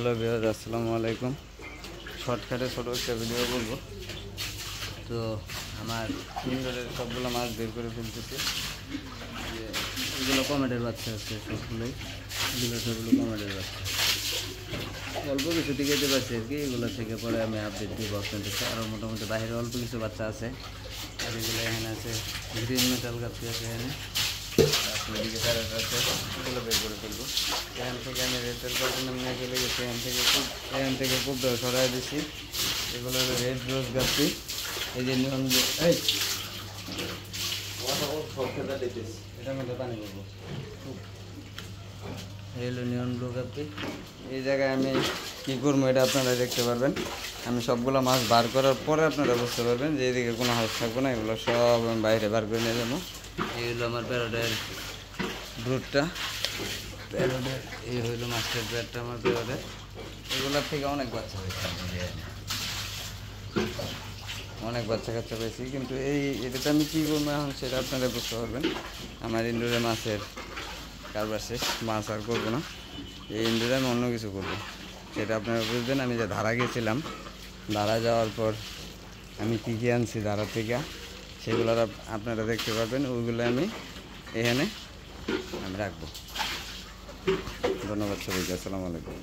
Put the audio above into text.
Hello viewers, আসসালামু আলাইকুম। শর্টকাটে ছোটো একটা ভিডিও বলবো। তো আমার ইনডোরের সবগুলো মাছ বের করে ফেলতেছি। যে এগুলো কমেডের বাচ্চা আছে, সবগুলোই সবগুলো কমেডের বাচ্চা। অল্প কিছু টিকাইতে পারছি আর কি। এগুলো থেকে পরে আমি আপডেট দিব আপনাদেরকে। আরও মোটামুটি বাইরে অল্প কিছু বাচ্চা আছে। আর এগুলো এখানে আছে গ্রিন মেটাল গাপ্পি আছে এখানে। এদিকে প্যারেট আছে, এগুলো বের করে ফেলবো। এখান থেকে আমি রেড কার্টুনে নিয়ে চলে গেছি। এখান থেকে খুব সরাই দিচ্ছি। এগুলো হলো রেড রোজ গাপ্পি। এই যে নিয়ন, এটার মধ্যে পানি করবো। এই হলো নিয়ন ব্লু গাপ্পি। এই জায়গায় আমি কী করবো এটা আপনারা দেখতে পারবেন। আমি সবগুলো মাছ বার করার পরে আপনারা বুঝতে পারবেন যে এদিকে কোনো হাউস থাকবো না। এগুলো সব আমি বাইরে বার করে নিয়ে যাবো। এই হলো আমার প্যারোডের ব্রুটটা। প্যারোডের এই হইলো মাস্টার প্যারটা আমার প্যারোডের। এগুলোর থেকে অনেক বাচ্চা হয়েছে, অনেক বাচ্চা কাচ্চা পেয়েছি। কিন্তু এটাতে আমি কী করবো এখন সেটা আপনারা বুঝতে পারবেন। আমার ইনডোরে মাছের কারবার শেষ, মাছ আর করবো না। এই ইনডোরে আমি অন্য কিছু করবো, সেটা আপনারা বুঝবেন। আমি যে ধারা গেছিলাম, ধারা যাওয়ার পর আমি কী কী আনছি ধারা থেকে, সেগুলো আপনারা দেখতে পারবেন। ওইগুলো আমি এখানে রাখবো। ধন্যবাদ সবাইকে, আসসালামু আলাইকুম।